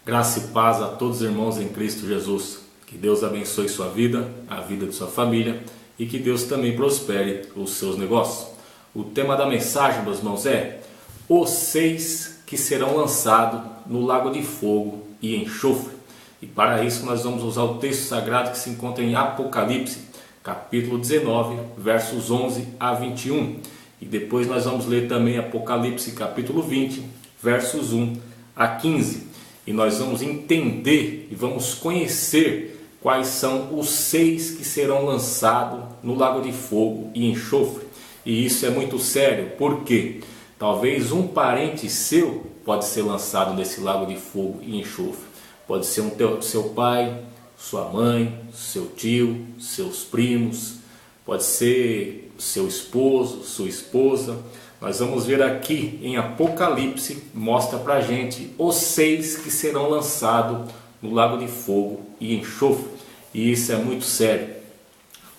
Graça e paz a todos os irmãos em Cristo Jesus. Que Deus abençoe sua vida, a vida de sua família e que Deus também prospere os seus negócios. O tema da mensagem, meus irmãos, é os 6 que serão lançados no lago de fogo e enxofre. E para isso nós vamos usar o texto sagrado que se encontra em Apocalipse, capítulo 19, versos 11 a 21. E depois nós vamos ler também Apocalipse, capítulo 20, versos 1 a 15. E nós vamos entender e vamos conhecer quais são os 6 que serão lançados no lago de fogo e enxofre. E isso é muito sério, porque talvez um parente seu pode ser lançado nesse lago de fogo e enxofre. Pode ser seu pai, sua mãe, seu tio, seus primos, pode ser seu esposo, sua esposa. Nós vamos ver aqui em Apocalipse, mostra pra gente os 6 que serão lançados no lago de fogo e enxofre. E isso é muito sério.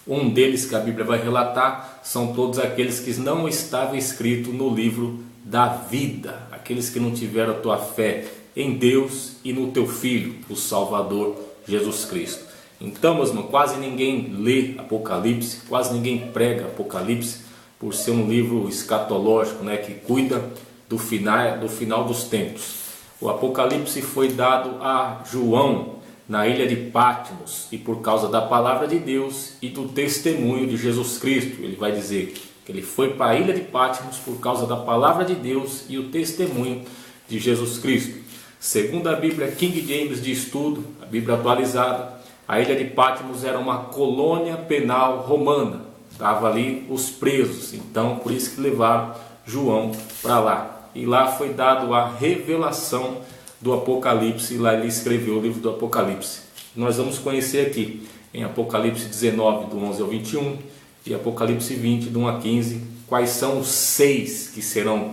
Um deles que a Bíblia vai relatar são todos aqueles que não estavam escritos no livro da vida. Aqueles que não tiveram a tua fé em Deus e no teu Filho, o Salvador Jesus Cristo. Então, meus irmãos, quase ninguém lê Apocalipse, quase ninguém prega Apocalipse, por ser um livro escatológico, que cuida do final dos tempos. O Apocalipse foi dado a João na ilha de Patmos, e por causa da palavra de Deus e do testemunho de Jesus Cristo. Ele vai dizer que ele foi para a ilha de Patmos por causa da palavra de Deus e o testemunho de Jesus Cristo. Segundo a Bíblia King James de Estudo, a Bíblia atualizada, a ilha de Patmos era uma colônia penal romana. Estava ali os presos, então por isso que levaram João para lá. E lá foi dado a revelação do Apocalipse, e lá ele escreveu o livro do Apocalipse. Nós vamos conhecer aqui em Apocalipse 19, do 11 ao 21, e Apocalipse 20, do 1 a 15, quais são os 6 que serão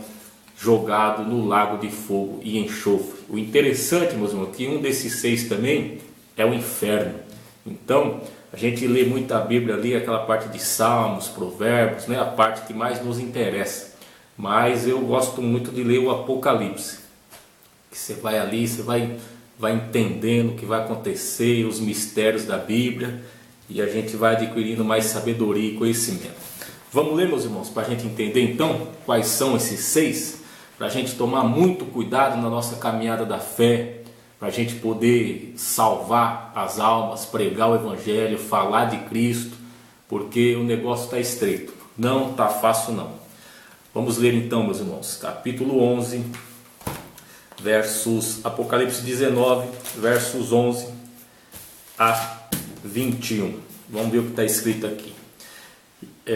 jogados no lago de fogo e enxofre. O interessante, meus irmãos, que um desses 6 também é o inferno. Então, a gente lê muito a Bíblia ali, aquela parte de Salmos, Provérbios, a parte que mais nos interessa. Mas eu gosto muito de ler o Apocalipse. Que você vai ali, você vai entendendo o que vai acontecer, os mistérios da Bíblia, e a gente vai adquirindo mais sabedoria e conhecimento. Vamos ler, meus irmãos, para a gente entender então quais são esses 6, para a gente tomar muito cuidado na nossa caminhada da fé, para a gente poder salvar as almas, pregar o Evangelho, falar de Cristo, porque o negócio está estreito, não está fácil não. Vamos ler então, meus irmãos, capítulo 11, Apocalipse 19, versos 11 a 21. Vamos ver o que está escrito aqui.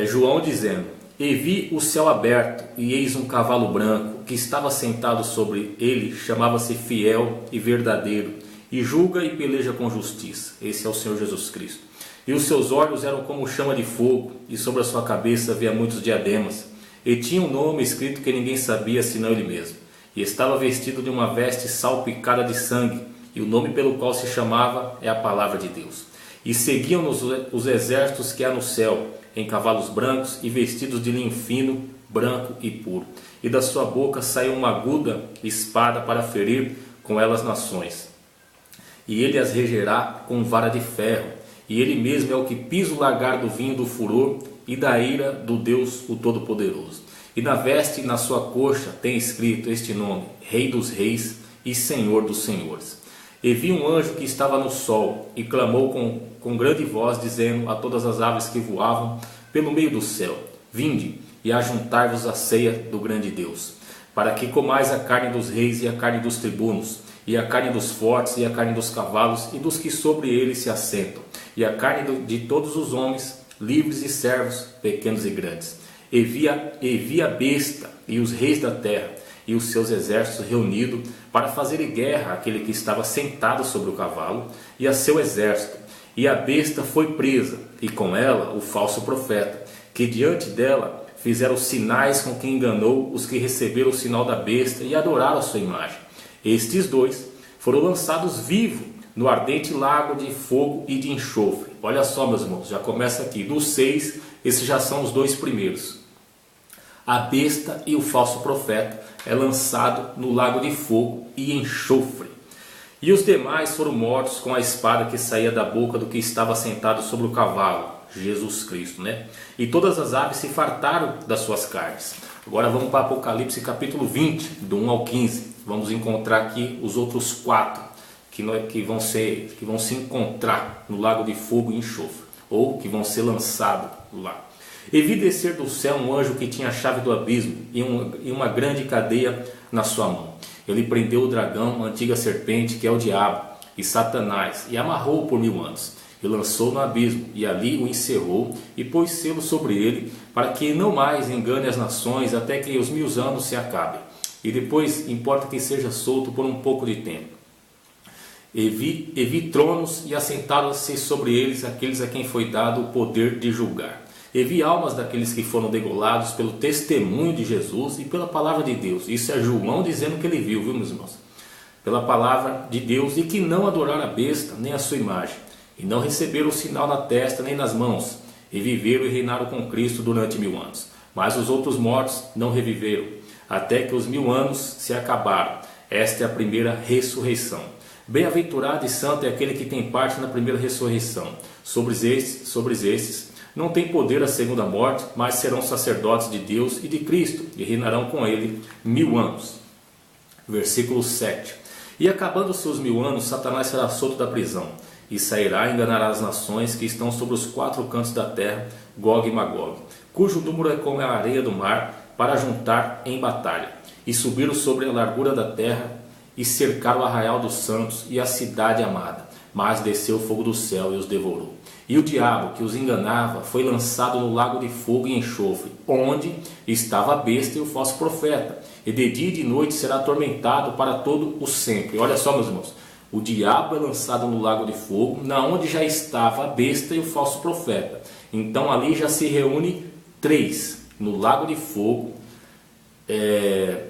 João dizendo: E vi o céu aberto, e eis um cavalo branco, que estava sentado sobre ele, chamava-se Fiel e Verdadeiro, e julga e peleja com justiça. Esse é o Senhor Jesus Cristo. E os seus olhos eram como chama de fogo, e sobre a sua cabeça havia muitos diademas. E tinha um nome escrito que ninguém sabia, senão ele mesmo. E estava vestido de uma veste salpicada de sangue, e o nome pelo qual se chamava é a Palavra de Deus. E seguiam-nos os exércitos que há no céu, em cavalos brancos e vestidos de linho fino, branco e puro. E da sua boca saiu uma aguda espada para ferir com ela as nações. E ele as regerá com vara de ferro. E ele mesmo é o que pisa o lagar do vinho do furor e da ira do Deus o Todo-Poderoso. E na veste e na sua coxa tem escrito este nome: Rei dos Reis e Senhor dos Senhores. E vi um anjo que estava no sol e clamou com grande voz, dizendo a todas as aves que voavam pelo meio do céu: Vinde e ajuntai-vos à ceia do grande Deus, para que comais a carne dos reis e a carne dos tribunos, e a carne dos fortes e a carne dos cavalos e dos que sobre eles se assentam, e a carne de todos os homens, livres e servos, pequenos e grandes. E vi a besta e os reis da terra e os seus exércitos reunidos para fazerem guerra àquele que estava sentado sobre o cavalo e a seu exército. E a besta foi presa, e com ela o falso profeta, que diante dela fizeram sinais com que enganou os que receberam o sinal da besta e adoraram a sua imagem. Estes 2 foram lançados vivos no ardente lago de fogo e de enxofre. Olha só, meus irmãos, já começa aqui. Dos 6, esses já são os 2 primeiros. A besta e o falso profeta é lançado no lago de fogo e enxofre. E os demais foram mortos com a espada que saía da boca do que estava sentado sobre o cavalo, Jesus Cristo, né? E todas as aves se fartaram das suas carnes. Agora vamos para Apocalipse capítulo 20, do 1 ao 15. Vamos encontrar aqui os outros 4 que vão se encontrar no lago de fogo e enxofre, ou que vão ser lançados lá. E vi descer do céu um anjo que tinha a chave do abismo e uma grande cadeia na sua mão. Ele prendeu o dragão, a antiga serpente, que é o diabo e Satanás, e amarrou-o por 1000 anos. E lançou no abismo, e ali o encerrou, e pôs selo sobre ele, para que não mais engane as nações, até que os 1000 anos se acabem. E depois importa que seja solto por um pouco de tempo. E vi tronos, e assentaram-se sobre eles aqueles a quem foi dado o poder de julgar. E vi almas daqueles que foram degolados pelo testemunho de Jesus e pela palavra de Deus. Isso é João dizendo que ele viu, viu, meus irmãos? Pela palavra de Deus, e que não adoraram a besta, nem a sua imagem, e não receberam o sinal na testa nem nas mãos, e viveram e reinaram com Cristo durante 1000 anos. Mas os outros mortos não reviveram, até que os 1000 anos se acabaram. Esta é a primeira ressurreição. Bem-aventurado e santo é aquele que tem parte na primeira ressurreição. Sobre esses não tem poder a segunda morte, mas serão sacerdotes de Deus e de Cristo, e reinarão com ele 1000 anos. Versículo 7. E acabando os seus 1000 anos, Satanás será solto da prisão, e sairá e enganará as nações que estão sobre os 4 cantos da terra, Gog e Magog, cujo número é como a areia do mar, para juntar em batalha. E subiram sobre a largura da terra, e cercaram o arraial dos santos e a cidade amada. Mas desceu o fogo do céu e os devorou. E o diabo que os enganava foi lançado no lago de fogo e enxofre, onde estava a besta e o falso profeta. E de dia e de noite será atormentado para todo o sempre. Olha só, meus irmãos. O diabo é lançado no lago de fogo, na onde já estava a besta e o falso profeta. Então ali já se reúne 3 no lago de fogo,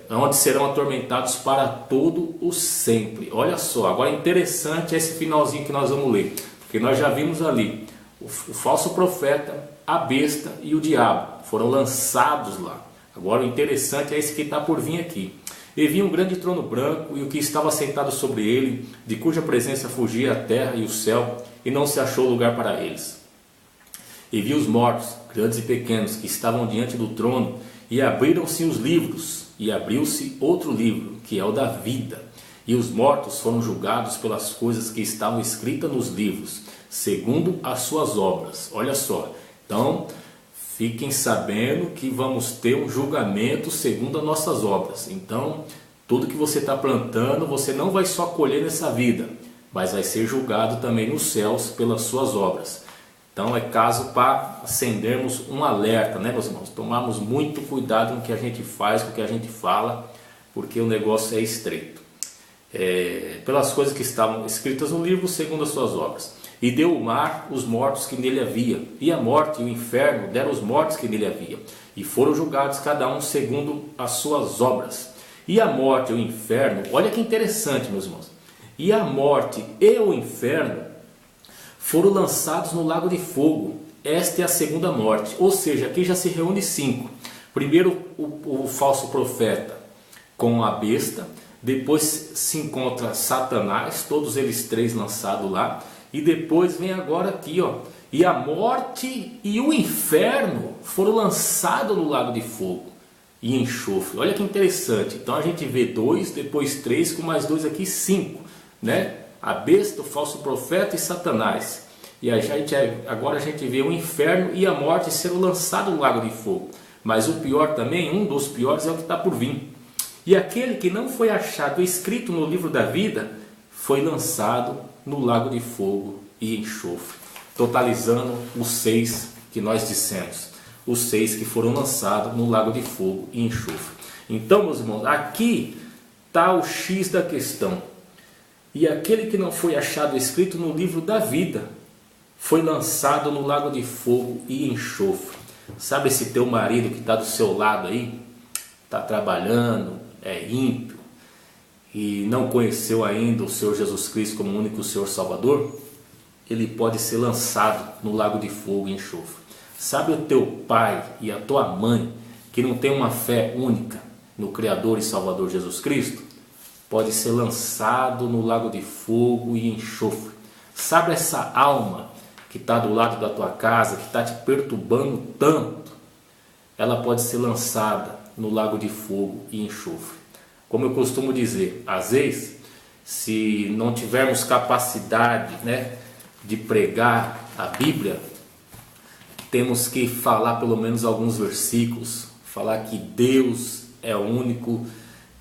onde serão atormentados para todo o sempre. Olha só, agora interessante esse finalzinho que nós vamos ler, porque nós já vimos ali o falso profeta, a besta e o diabo foram lançados lá. Agora o interessante é esse que está por vir aqui. E vi um grande trono branco e o que estava sentado sobre ele, de cuja presença fugia a terra e o céu, e não se achou lugar para eles. E vi os mortos, grandes e pequenos, que estavam diante do trono, e abriram-se os livros, e abriu-se outro livro, que é o da vida. E os mortos foram julgados pelas coisas que estavam escritas nos livros, segundo as suas obras. Olha só, então fiquem sabendo que vamos ter um julgamento segundo as nossas obras. Então, tudo que você está plantando, você não vai só colher nessa vida, mas vai ser julgado também nos céus pelas suas obras. Então é caso para acendermos um alerta, né, meus irmãos? Tomarmos muito cuidado com o que a gente faz, com o que a gente fala, porque o negócio é estreito. Pelas coisas que estavam escritas no livro, segundo as suas obras. E deu o mar os mortos que nele havia, e a morte e o inferno deram os mortos que nele havia, e foram julgados cada um segundo as suas obras. E a morte e o inferno, olha que interessante, meus irmãos, e a morte e o inferno foram lançados no lago de fogo. Esta é a segunda morte, ou seja, aqui já se reúne 5. Primeiro o falso profeta com a besta, depois se encontra Satanás, todos eles 3 lançados lá, e depois vem agora aqui, ó, e a morte e o inferno foram lançados no lago de fogo e enxofre. Olha que interessante. Então a gente vê 2, depois 3, com mais 2 aqui 5, né? A besta, o falso profeta e Satanás. E agora a gente vê o inferno e a morte sendo lançados no lago de fogo. Mas o pior também, um dos piores, é o que está por vir. E aquele que não foi achado escrito no livro da vida foi lançado no lago de fogo e enxofre, totalizando os 6 que nós dissemos, os 6 que foram lançados no lago de fogo e enxofre. Então, meus irmãos, aqui está o X da questão. E aquele que não foi achado escrito no livro da vida foi lançado no lago de fogo e enxofre. Sabe esse teu marido que está do seu lado aí, está trabalhando, é ímpio, e não conheceu ainda o Senhor Jesus Cristo como o único Senhor Salvador? Ele pode ser lançado no lago de fogo e enxofre. Sabe o teu pai e a tua mãe que não tem uma fé única no Criador e Salvador Jesus Cristo? pode ser lançado no lago de fogo e enxofre. Sabe essa alma que está do lado da tua casa, que está te perturbando tanto? Ela pode ser lançada no lago de fogo e enxofre. Como eu costumo dizer, às vezes, se não tivermos capacidade, de pregar a Bíblia, temos que falar pelo menos alguns versículos, falar que Deus é o único,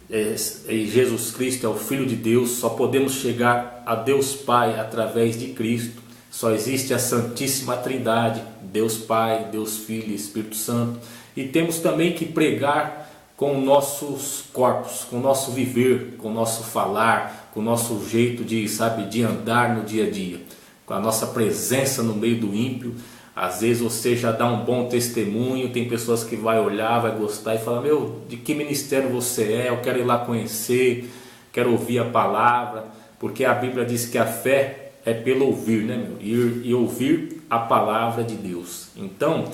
e Jesus Cristo é o Filho de Deus, só podemos chegar a Deus Pai através de Cristo, só existe a Santíssima Trindade, Deus Pai, Deus Filho e Espírito Santo, e temos também que pregar com nossos corpos, com o nosso viver, com o nosso falar, com o nosso jeito de andar no dia a dia, com a nossa presença no meio do ímpio. Às vezes você já dá um bom testemunho, tem pessoas que vai olhar, vai gostar e falar: meu, de que ministério você é? Eu quero ir lá conhecer, quero ouvir a palavra, porque a Bíblia diz que a fé é pelo ouvir, Ir e ouvir a palavra de Deus. Então,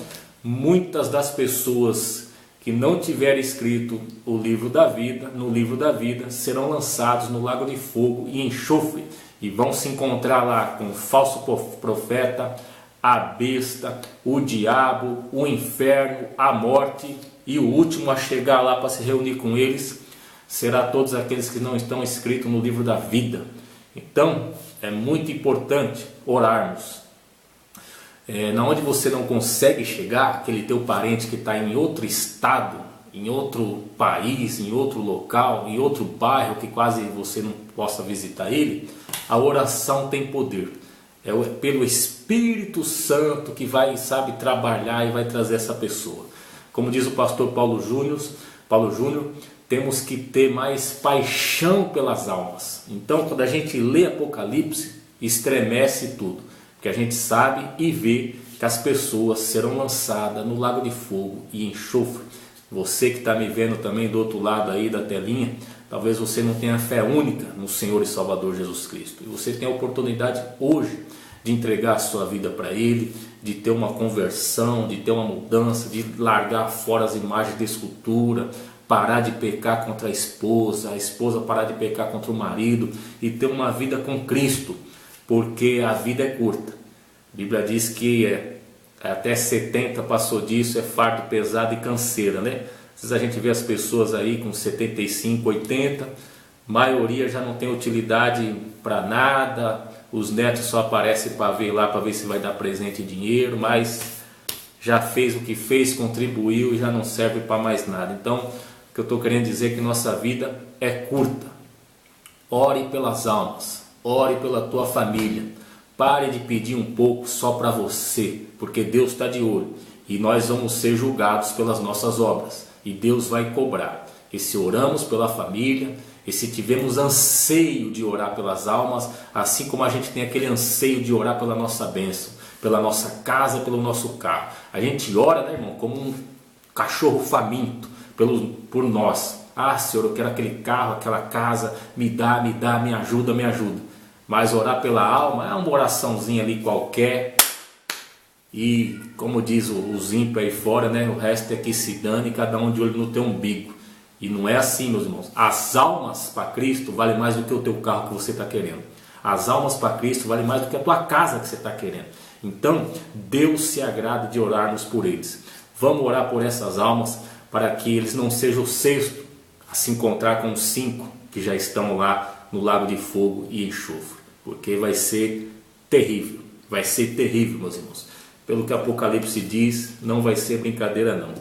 muitas das pessoas que não tiverem escrito no livro da vida, serão lançados no lago de fogo e enxofre, e vão se encontrar lá com o falso profeta, a besta, o diabo, o inferno, a morte, e o último a chegar lá para se reunir com eles será todos aqueles que não estão escritos no livro da vida. Então é muito importante orarmos. Na onde você não consegue chegar, aquele teu parente que está em outro estado, em outro país, em outro local, em outro bairro que quase você não possa visitar ele, a oração tem poder. É pelo Espírito Santo que vai, trabalhar e vai trazer essa pessoa. Como diz o pastor Paulo Júnior, temos que ter mais paixão pelas almas. Então, quando a gente lê Apocalipse, estremece tudo, porque a gente sabe e vê que as pessoas serão lançadas no lago de fogo e enxofre. Você que está me vendo também do outro lado aí da telinha, talvez você não tenha fé única no Senhor e Salvador Jesus Cristo. E você tem a oportunidade hoje de entregar a sua vida para Ele, de ter uma conversão, de ter uma mudança, de largar fora as imagens de escultura, parar de pecar contra a esposa parar de pecar contra o marido e ter uma vida com Cristo, porque a vida é curta. A Bíblia diz que até 70 passou disso, é fardo pesado e canseira, Às vezes a gente vê as pessoas aí com 75, 80, maioria já não tem utilidade para nada, os netos só aparecem para ver se vai dar presente e dinheiro, mas já fez o que fez, contribuiu e já não serve para mais nada. Então, o que eu estou querendo dizer é que nossa vida é curta. Ore pelas almas, ore pela tua família. Pare de pedir um pouco só para você, porque Deus está de olho e nós vamos ser julgados pelas nossas obras e Deus vai cobrar. E se oramos pela família, e se tivermos anseio de orar pelas almas, assim como a gente tem aquele anseio de orar pela nossa bênção, pela nossa casa, pelo nosso carro, a gente ora, irmão, como um cachorro faminto por nós. Senhor, eu quero aquele carro, aquela casa, me dá, me ajuda. Mas orar pela alma é uma oraçãozinha ali qualquer, e como diz os ímpios aí fora, o resto é que se dane, cada um de olho no teu umbigo. E não é assim, meus irmãos. As almas para Cristo valem mais do que o teu carro que você está querendo. As almas para Cristo valem mais do que a tua casa que você está querendo. Então, Deus se agrada de orarmos por eles. Vamos orar por essas almas para que eles não sejam o sexto a se encontrar com os 5 que já estão lá no lago de fogo e enxofre. Porque vai ser terrível. Vai ser terrível, meus irmãos. Pelo que Apocalipse diz, não vai ser brincadeira não.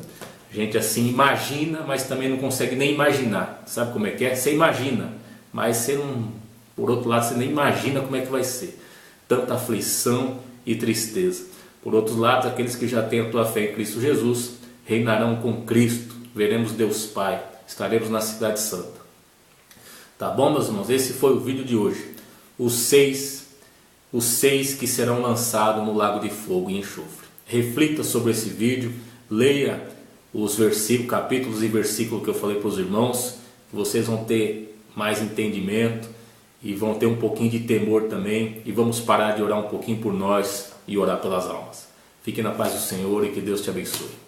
A gente assim imagina, mas também não consegue nem imaginar. Sabe como é que é? Você imagina, mas você não, por outro lado, você nem imagina como é que vai ser. Tanta aflição e tristeza. Por outro lado, aqueles que já têm a tua fé em Cristo Jesus, reinarão com Cristo. Veremos Deus Pai. Estaremos na cidade santa. Tá bom, meus irmãos? Esse foi o vídeo de hoje. Os seis que serão lançados no lago de fogo e enxofre. Reflita sobre esse vídeo, leia os versículos, capítulos e versículos que eu falei para os irmãos, que vocês vão ter mais entendimento e vão ter um pouquinho de temor também, e vamos parar de orar um pouquinho por nós e orar pelas almas. Fique na paz do Senhor e que Deus te abençoe.